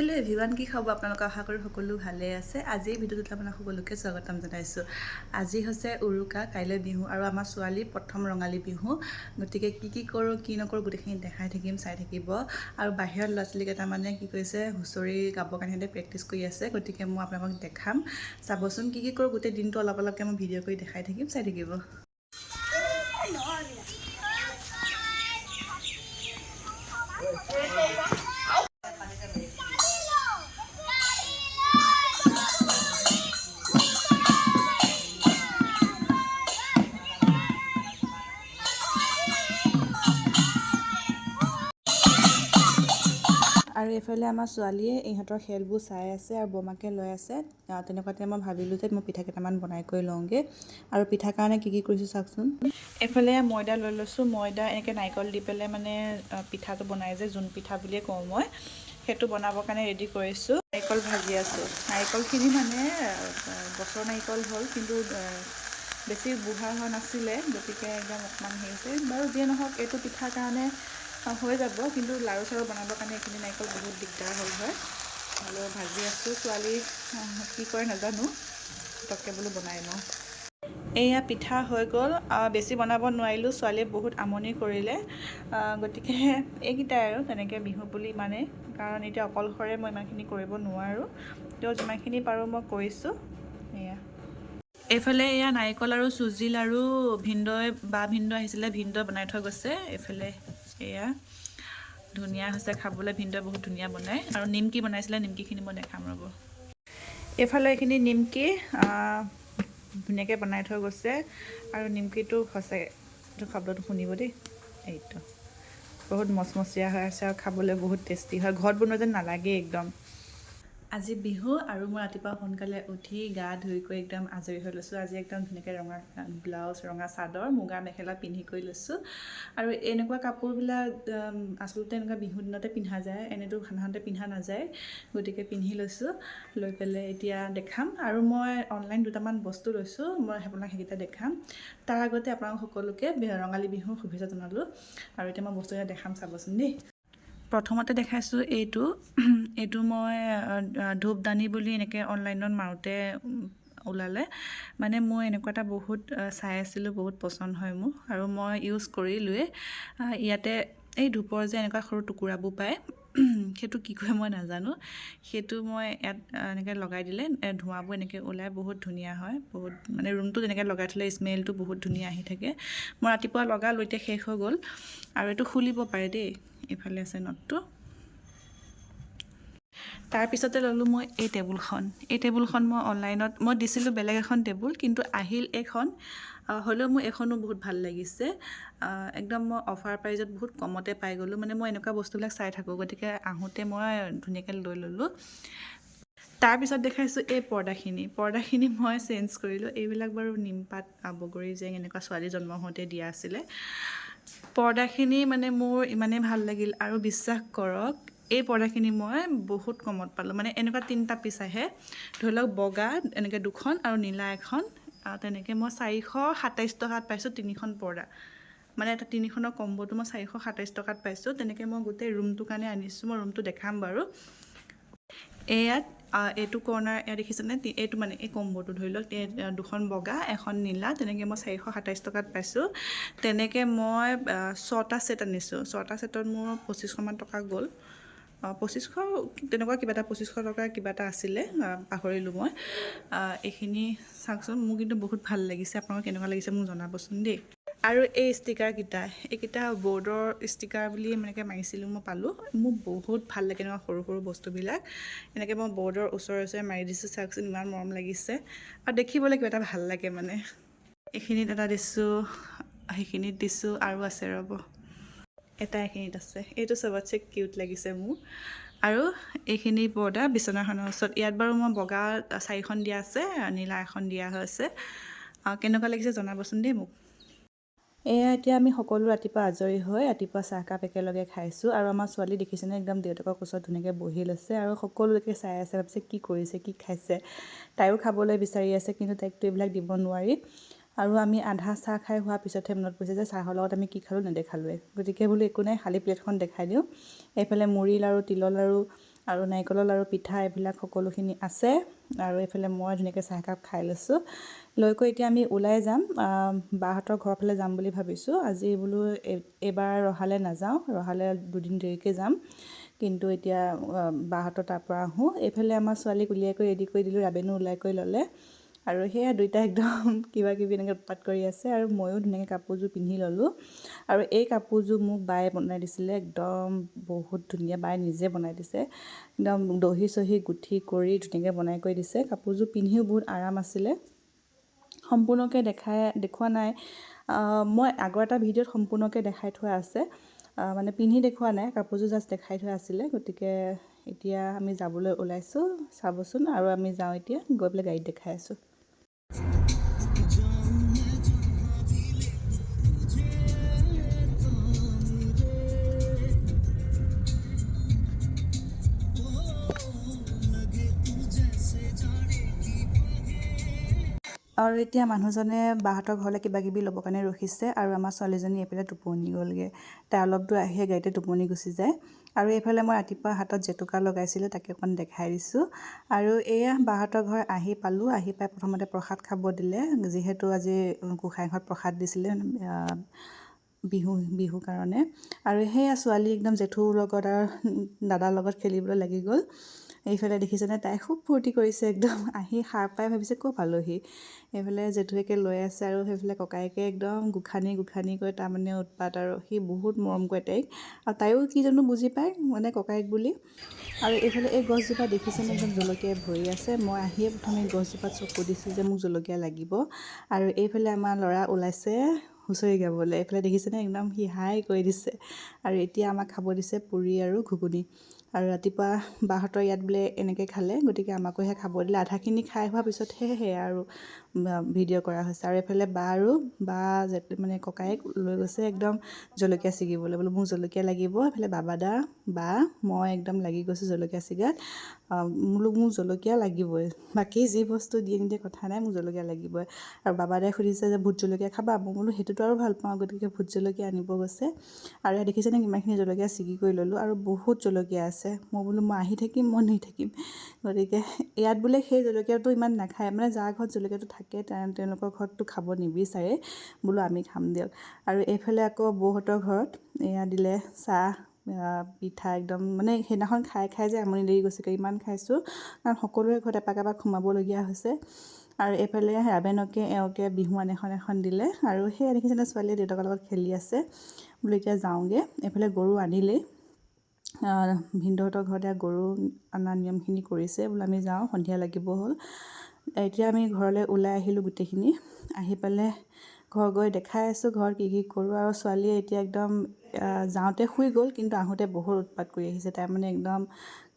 Hello' everyone, কি খবৰ আপোনালোকক? আশা কৰোঁ সকলো ভালে আছে। আজি ভিডিঅ'টোত আপোনাক সকলোকে স্বাগতম জনাইছোঁ। আজি হৈছে উৰুকা, কাইলৈ বিহু আৰু আমাৰ ছোৱালীৰ প্ৰথম ৰঙালী বিহু। গতিকে কি কৰোঁ কি নকৰোঁ গোটেইখিনি দেখাই থাকিম, চাই থাকিব। আৰু বাহিৰত ল'ৰা ছোৱালী কেইটামানে কি কৰিছে, হুঁচৰি গাবৰ কাৰণে সিহঁতে প্ৰেক্টিছ কৰি আছে। গতিকে মই আপোনালোকক দেখাম, চাবচোন কি কৰোঁ। গোটেই দিনটো অলপ অলপকৈ মই ভিডিঅ' কৰি দেখাই থাকিম, চাই থাকিব। আৰু এইফালে আমাৰ ছোৱালীয়ে ইহঁতৰ খেলবোৰ চাই আছে আৰু বমাকে লৈ আছে। তেনেকুৱাতে মই ভাবিলোঁ যে মই পিঠা কেইটামান বনাই কৰি লওঁগৈ। আৰু পিঠাৰ কাৰণে কি কৰিছোঁ চাওকচোন। এইফালে ময়দা লৈ লৈছোঁ। ময়দা এনেকৈ নাৰিকল দি পেলাই মানে পিঠাটো বনাই যে, জোন পিঠা বুলিয়ে কওঁ মই, সেইটো বনাবৰ কাৰণে ৰেডি কৰিছোঁ। নাৰিকল ভাজি আছোঁ। নাৰিকলখিনি মানে গছৰ নাৰিকল হ'ল, কিন্তু বেছি বুঢ়া হোৱা নাছিলে, গতিকে একদম অকণমান হেৰি হৈছে। বাৰু যিয়ে নহওক, এইটো পিঠাৰ কাৰণে হৈ যাব, কিন্তু লাড়ু চাড়ু বনাবৰ কাৰণে এইখিনি নাৰিকল বহুত দিগদাৰ হ'ল হয়। আৰু ভাজি আছোঁ। ছোৱালী কি কৰে নাজানো, পটককৈ বোলো বনাই লওঁ। এয়া পিঠা হৈ গ'ল। বেছি বনাব নোৱাৰিলোঁ, ছোৱালীয়ে বহুত আমনি কৰিলে। গতিকে এইকেইটাই আৰু তেনেকৈ বিহু বুলি ইমানেই, কাৰণ এতিয়া অকলশৰে মই ইমানখিনি কৰিব নোৱাৰোঁ। তেওঁ যিমানখিনি পাৰোঁ মই কৰিছোঁ। এয়া এইফালে এয়া নাৰিকল আৰু চুজি লাড়ু ভিনদেউ আহিছিলে, ভিনদেউ বনাই থৈ গৈছে। এইফালে এয়া ধুনীয়া হৈছে খাবলৈ, ভিনদেউৱে বহুত ধুনীয়া বনায়। আৰু নিমকি বনাইছিলে, নিমকিখিনি মই দেখাম ৰ'ব। এইফালে এইখিনি নিমকি ধুনীয়াকৈ বনাই থৈ গৈছে। আৰু নিমকিটো সঁচাকৈ এইটো শব্দটো শুনিব দেই, এইটো বহুত মচমচীয়া হৈ আছে আৰু খাবলৈ বহুত টেষ্টি হয়, ঘৰত বনোৱা যেন নালাগে একদম। আজি বিহু আৰু মই ৰাতিপুৱা সোনকালে উঠি গা ধুই কৰি একদম আজৰি হৈ লৈছোঁ। আজি একদম ধুনীয়াকৈ ৰঙা ব্লাউজ, ৰঙা চাদৰ, মুগা মেখেলা পিন্ধি কৰি লৈছোঁ। আৰু এনেকুৱা কাপোৰবিলাক আচলতে এনেকুৱা বিহুৰ দিনতে পিন্ধা যায়, এনেতো সাধাৰণতে পিন্ধা নাযায়। গতিকে পিন্ধি লৈছোঁ, লৈ পেলাই এতিয়া দেখাম। আৰু মই অনলাইন দুটামান বস্তু লৈছোঁ, মই আপোনাক সেইকেইটা দেখাম। তাৰ আগতে আপোনালোক সকলোকে ৰঙালী বিহুৰ শুভেচ্ছা জনালোঁ। আৰু এতিয়া মই বস্তুকেইটা দেখাম, চাবচোন দেই। প্ৰথমতে দেখাইছোঁ এইটো মই ধূপদানি বুলি এনেকৈ অনলাইনত মাৰোঁতে ওলালে। মানে মই এনেকুৱা এটা বহুত চাই আছিলোঁ, বহুত পচন্দ হয় মোৰ, আৰু মই ইউজ কৰিলোৱে। ইয়াতে এই ধূপৰ যে এনেকুৱা সৰু টুকুৰাবোৰ পায়, সেইটো কি কয় মই নাজানো। সেইটো মই ইয়াত এনেকৈ লগাই দিলে ধোঁৱাবোৰ এনেকৈ ওলাই, বহুত ধুনীয়া হয়। বহুত মানে ৰুমটো তেনেকৈ লগাই থ'লে স্মেলটো বহুত ধুনীয়া আহি থাকে। মই ৰাতিপুৱা লগালোঁ, এতিয়া শেষ হৈ গ'ল। আৰু এইটো খুলিব পাৰে দেই, এইফালে আছে নটটো। তাৰপিছতে ল'লোঁ মই এই টেবুলখন মই অনলাইনত মই দিছিলোঁ বেলেগ এখন টেবুল, কিন্তু আহিল এইখন। হ'লেও মোৰ এইখনো বহুত ভাল লাগিছে। একদম মই অফাৰ প্ৰাইজত বহুত কমতে পাই গ'লোঁ। মানে মই এনেকুৱা বস্তুবিলাক চাই থাকোঁ, গতিকে আহোঁতে মই ধুনীয়াকৈ লৈ ল'লোঁ। তাৰপিছত দেখাইছোঁ এই পৰ্দাখিনি মই চেঞ্জ কৰিলোঁ। এইবিলাক বাৰু নিমপাত, বগৰী জেং এনেকুৱা ছোৱালী জন্ম হওঁতে দিয়া আছিলে। পৰ্দাখিনি মানে মোৰ ইমানেই ভাল লাগিল, আৰু বিশ্বাস কৰক এই পৰ্দাখিনি মই বহুত কমত পালোঁ। মানে এনেকুৱা 3টা পিচ আহে, ধৰি লওক বগা এনেকৈ 2খন আৰু নীলা এখন, তেনেকৈ মই 427 টকাত পাইছোঁ 3খন পৰ্দা। মানে এটা 3খনৰ কম্বটো মই 427 টকাত পাইছোঁ। তেনেকৈ মই গোটেই ৰুমটোৰ কাৰণে আনিছোঁ। মই ৰুমটো দেখাম বাৰু। এইয়াত এইটো কৰ্ণাৰ এয়া দেখিছেনে, এইটো মানে এই কম্বটো ধৰি লওক 2খন বগা, এখন নীলা, তেনেকৈ মই 427 টকাত পাইছোঁ। তেনেকৈ মই 6টা ছেট আনিছোঁ। 6টা ছেটত মোৰ 2500মান টকা গ'ল। 2500 তেনেকুৱা কিবা এটা, 2500 টকাৰ কিবা এটা আছিলে, পাহৰিলোঁ মই। এইখিনি চাওকচোন, মোৰ কিন্তু বহুত ভাল লাগিছে। আপোনালোকৰ কেনেকুৱা লাগিছে মোক জনাবচোন দেই। আৰু এই ষ্টিকাৰকেইটা, এইকেইটা বৰ্ডৰ ষ্টিকাৰ বুলি এনেকৈ মাৰিছিলোঁ, মই পালোঁ। মোক বহুত ভাল লাগে এনেকুৱা সৰু সৰু বস্তুবিলাক। এনেকৈ মই বৰ্ডৰ ওচৰে মাৰি দিছোঁ, চাওকচোন ইমান মৰম লাগিছে। আৰু দেখিবলৈ কিবা এটা ভাল লাগে মানে। এইখিনিত এটা দিছোঁ, সেইখিনিত দিছোঁ, আৰু আছে ৰ'ব, এটা এইখিনিত আছে। এইটো চবতছে কিউট লাগিছে মোৰ। আৰু এইখিনি পৰ্দা বিচনাখনৰ ওচৰত, ইয়াত বাৰু মই বগা 4খন দিয়া আছে, নীলা এখন দিয়া হৈছে। কেনেকুৱা লাগিছে জনাবচোন দেই মোক। এয়া এতিয়া আমি সকলো ৰাতিপুৱা আজৰি হৈ ৰাতিপুৱা চাহকাপ একেলগে খাইছোঁ। আৰু আমাৰ ছোৱালী দেখিছেনে, একদম দেউতাকৰ কোচত ধুনীয়াকৈ বহি লৈছে, আৰু সকলোকে চাই আছে, ভাবিছে কি কৰিছে, কি খাইছে। তাইও খাবলৈ বিচাৰি আছে, কিন্তু তাইকতো এইবিলাক দিব নোৱাৰি। আৰু আমি আধা চাহ খাই হোৱাৰ পিছতহে মনত পৰিছে যে চাহৰ লগত আমি কি খালোঁ নেদেখালোৱে। গতিকে বোলো একো নাই, খালী প্লেটখন দেখাই দিওঁ। এইফালে মুড়ি লাড়ু, তিলৰ লাড়ু, আৰু নাৰিকলৰ লাৰু পিঠা এইবিলাক সকলোখিনি আছে। আৰু এইফালে মই ধুনীয়াকৈ চাহ একাপ খাই লৈছোঁ। লৈ কৈ এতিয়া আমি ওলাই যাম, বাহঁতৰ ঘৰৰ ফালে যাম বুলি ভাবিছোঁ। আজি বোলো এইবাৰ ৰহালৈ নাযাওঁ, ৰহালৈ দুদিন দেৰিকৈ যাম। কিন্তু এতিয়া বাহঁতৰ তাৰপৰা আহোঁ। এইফালে আমাৰ ছোৱালীক উলিয়াই কৰি ৰেডি কৰি দিলোঁ, ৰাবেনো ওলাই কৰি ল'লে। আৰু সেয়া দুইটা একদম কিবা কিবি এনেকৈ উৎপাত কৰি আছে। আৰু ময়ো ধুনীয়াকৈ কাপোৰযোৰ পিন্ধি ল'লোঁ। আৰু এই কাপোৰযোৰ মোক বায়ে বনাই দিছিলে, একদম বহুত ধুনীয়া, বায়ে নিজে বনাই দিছে। একদম দহি চহি গুঠি কৰি ধুনীয়াকৈ বনাই কৰি দিছে। কাপোৰযোৰ পিন্ধিও বহুত আৰাম আছিলে। সম্পূৰ্ণকৈ দেখুওৱা নাই, মই আগৰ এটা ভিডিঅ'ত সম্পূৰ্ণকৈ দেখাই থোৱা আছে, মানে পিন্ধি দেখুওৱা নাই, কাপোৰযোৰ জাষ্ট দেখাই থোৱা আছিলে। গতিকে এতিয়া আমি যাবলৈ ওলাইছোঁ, চাবচোন। আৰু আমি যাওঁ এতিয়া, গৈ পেলাই গাড়ীত দেখাই আছোঁ। আৰু এতিয়া মানুহজনে বাহঁতৰ ঘৰলৈ কিবা কিবি ল'বৰ কাৰণে ৰখিছে। আৰু আমাৰ ছোৱালীজনী এইফালে টোপনি গ'লগৈ, তাই অলপ দূৰ আহিয়ে গাড়ীতে টোপনি গুচি যায়। আৰু এইফালে মই ৰাতিপুৱা হাতত জেতুকা লগাইছিলোঁ, তাকে অকণ দেখাই দিছোঁ। আৰু এয়া বাহঁতৰ ঘৰ আহি পালোঁ। আহি পাই প্ৰথমতে প্ৰসাদ খাব দিলে, যিহেতু আজি গোঁসাইঘৰত প্ৰসাদ দিছিলে বিহুৰ কাৰণে। আৰু সেয়া ছোৱালী একদম জেঠুৰ লগত আৰু দাদাৰ লগত খেলিবলৈ লাগি গ'ল। এইফালে দেখিছেনে, তাই খুব ফূৰ্তি কৰিছে একদম। আহি সাৰ পাই ভাবিছে ক'ৰ পালোহি। এইফালে জেঠুৱেকে লৈ আছে, আৰু সেইফালে ককায়েকে একদম গোখানি কৰি তাৰমানে উৎপাত। আৰু সি বহুত মৰম কৰে তাইক, আৰু তাইও কি জানো বুজি পায়, মানে ককায়েক বুলি। আৰু এইফালে এই গছজোপা দেখিছেনে, একদম জলকীয়াই ভৰি আছে। মই আহিয়ে প্ৰথমে গছজোপাত চকু দিছোঁ যে মোক জলকীয়া লাগিব। আৰু এইফালে আমাৰ ল'ৰা ওলাইছে হুঁচৰি গাবলৈ। এইফালে দেখিছেনে, একদম সি হাই কৰি দিছে। আৰু এতিয়া আমাক খাব দিছে পুৰি আৰু ঘুগুনি। আৰু ৰাতিপুৱা বাহঁতৰ ইয়াত বোলে এনেকৈ খালে, গতিকে আমাকো সেই খাব দিলে। আধাখিনি খাই হোৱাৰ পিছতহে সেয়া আৰু ভিডিঅ' কৰা হৈছে। আৰু এইফালে বা মানে ককায়েক লৈ গৈছে একদম জলকীয়া ছিগিবলৈ, বোলো মোক জলকীয়া লাগিব। এইফালে বাবাদা, বা মই একদম লাগি গৈছোঁ জলকীয়া ছিগাত। বোলো মোক জলকীয়া লাগিবই, বাকী যি বস্তু দিয়ে নিদিয়ে কথা নাই, মোক জলকীয়া লাগিবই। আৰু বাবাদাই সুধিছে যে ভোট জলকীয়া খাবা? মই বোলো সেইটোতো আৰু ভাল পাওঁ, গতিকে ভোট জলকীয়া আনিব গৈছে। আৰু ইয়াত দেখিছেনে কিমানখিনি জলকীয়া ছিগি কৰি ল'লোঁ, আৰু বহুত জলকীয়া আছে। মই বোলো মই আহি থাকিম, মই নি থাকিম। গতিকে ইয়াত বোলে সেই জলকীয়াটো ইমান নাখায়, মানে যাৰ ঘৰত জলকীয়াটো থাকে তেওঁলোকৰ ঘৰততো খাব নিবিচাৰে। বোলো আমি খাম দিয়ক। আৰু এইফালে আকৌ বৌহঁতৰ ঘৰত এয়া দিলে চাহ, পিঠা, একদম মানে সেইদিনাখন খাই যে আমনি লাগি গৈছেগৈ, ইমান খাইছোঁ। কাৰণ সকলোৰে ঘৰত এপাক এপাক সোমাবলগীয়া হৈছে। আৰু এইফালে ৰাবেনকে এওঁকে বিহুৱান এখন দিলে। আৰু সেয়া দেখিছেনে, ছোৱালীয়ে দেউতাকৰ লগত খেলি আছে। বোলো এতিয়া যাওঁগৈ। এইফালে গৰু আনিলেই, ভিনদেউহঁতৰ ঘৰতে গৰু অনা নিয়মখিনি কৰিছে। বোলো আমি যাওঁ, সন্ধিয়া লাগিব হ'ল। এতিয়া আমি ঘৰলৈ ওলাই আহিলোঁ গোটেইখিনি। আহি পেলাই ঘৰ গৈ দেখাই আছোঁ ঘৰত কি কৰোঁ। আৰু ছোৱালীয়ে এতিয়া একদম যাওঁতে শুই গ'ল, কিন্তু আহোঁতে বহুত উৎপাত কৰি আহিছে। তাই মানে একদম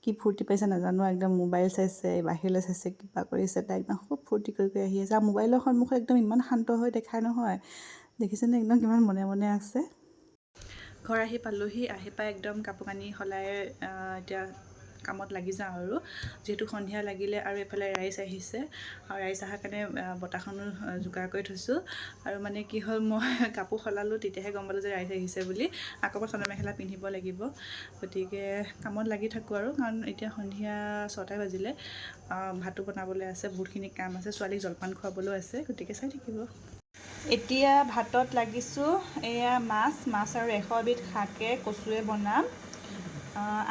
কি ফূৰ্তি পাইছে নাজানো, একদম মোবাইল চাইছে, বাহিৰলৈ চাইছে, কিবা কৰিছে। তাই একদম খুব ফূৰ্তি কৰি আহি আছে। আৰু মোবাইলৰ সন্মুখত একদম ইমান শান্ত হৈ দেখাই নহয়, দেখিছেনে একদম কিমান মনে মনে আছে। ঘৰ আহি পালোহি। আহি পাই একদম কাপোৰ কানি সলাই এতিয়া কামত লাগি যাওঁ। আৰু যিহেতু সন্ধিয়া লাগিলে, আৰু এইফালে ৰাইজ আহিছে, আৰু ৰাইজ অহাৰ কাৰণে বতাহখনো যোগাৰ কৰি থৈছোঁ। আৰু মানে কি হ'ল, মই কাপোৰ সলালোঁ, তেতিয়াহে গম পালোঁ যে ৰাইজ আহিছে বুলি। আকৌ চাদৰ মেখেলা পিন্ধিব লাগিব, গতিকে কামত লাগি থাকোঁ। আৰু কাৰণ এতিয়া সন্ধিয়া 6টা বাজিলে, ভাতো বনাবলৈ আছে, বহুতখিনি কাম আছে, ছোৱালীক জলপান খুৱাবলৈও আছে, গতিকে চাই থাকিব। এতিয়া ভাতত লাগিছোঁ। এয়া মাছ আৰু 100 এবিধ শাকে কচুৱে বনাম।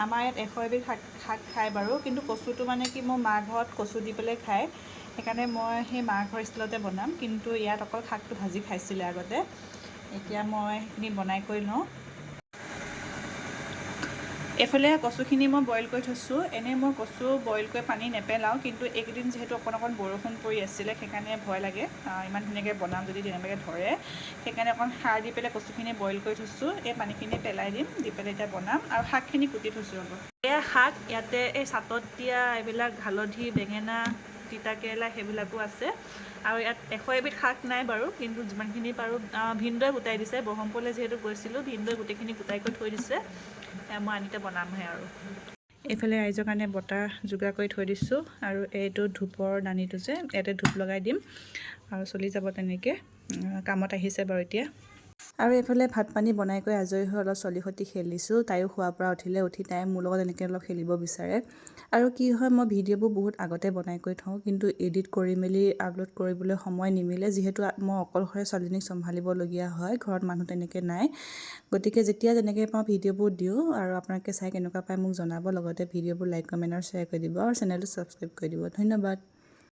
আমাৰ ইয়াত 100 এবিধ শাক খায় বাৰু, কিন্তু কচুটো মানে কি, মোৰ মা ঘৰত কচু দি পেলাই খায়, সেইকাৰণে মই সেই মা ঘৰ ষ্টাইলতে বনাম। কিন্তু ইয়াত অকল শাকটো ভাজি খাইছিলে আগতে। এতিয়া মই সেইখিনি বনাই কৰি লওঁ। এইফালে কচুখিনি মই বইল কৰি থৈছোঁ। এনেই মই কচু বইল কৰি পানী নেপেলাওঁ, কিন্তু এইকেইদিন যিহেতু অকণ বৰষুণ পৰি আছিলে, সেইকাৰণে ভয় লাগে ইমান ধুনীয়াকৈ বনাম যদি তেনেকৈ ধৰে। সেইকাৰণে অকণ সাৰ দি পেলাই কচুখিনি বইল কৰি থৈছোঁ। এই পানীখিনি পেলাই দিম, দি পেলাই এতিয়া বনাম। আৰু শাকখিনি কুটি থৈছোঁ ৰ'ব। এয়া শাক, ইয়াতে এই চাটত দিয়া এইবিলাক হালধি, বেঙেনা, তিতাকেৰেলা সেইবিলাকো আছে। আৰু ইয়াত 100 এবিধ শাক নাই বাৰু, কিন্তু যিমানখিনি পাৰোঁ ভিনদেউৱে গোটাই দিছে। ব্ৰহ্মপুৰলৈ যিহেতু গৈছিলোঁ, ভিনদেউৱে গোটেইখিনি গোটাই কৰি থৈ দিছে, মই আনিতে বনামহে। আৰু এইফালে ৰাইজৰ কাৰণে বটা যোগাৰ কৰি থৈ দিছোঁ। আৰু এইটো ধূপৰ দানিটো যে, ইয়াতে ধূপ লগাই দিম, আৰু চলি যাব তেনেকৈ। কামত আহিছে বাৰু এতিয়া। আৰু এইফালে ভাত পানী বনাই কৰি আজৰি হৈ অলপ ছোৱালীৰ সৈতে খেলিছোঁ। তাইও খোৱাৰ পৰা উঠিলে, উঠি তাই মোৰ লগত এনেকৈ অলপ খেলিব বিচাৰে। আৰু কি হয়, মই ভিডিঅ'বোৰ বহুত আগতে বনাই কৰি থওঁ, কিন্তু এডিট কৰি মেলি আপলোড কৰিবলৈ সময় নিমিলে, যিহেতু মই অকলশৰে ছোৱালীজনীক চম্ভালিবলগীয়া হয়, ঘৰত মানুহ তেনেকৈ নাই। গতিকে যেতিয়া যেনেকৈ পাওঁ ভিডিঅ'বোৰ দিওঁ, আৰু আপোনালোকে চাই কেনেকুৱা পায় মোক জনাব। লগতে ভিডিঅ'বোৰ লাইক, কমেণ্ট আৰু শ্বেয়াৰ কৰি দিব, আৰু চেনেলটো ছাবস্ক্ৰাইব কৰি দিব। ধন্যবাদ।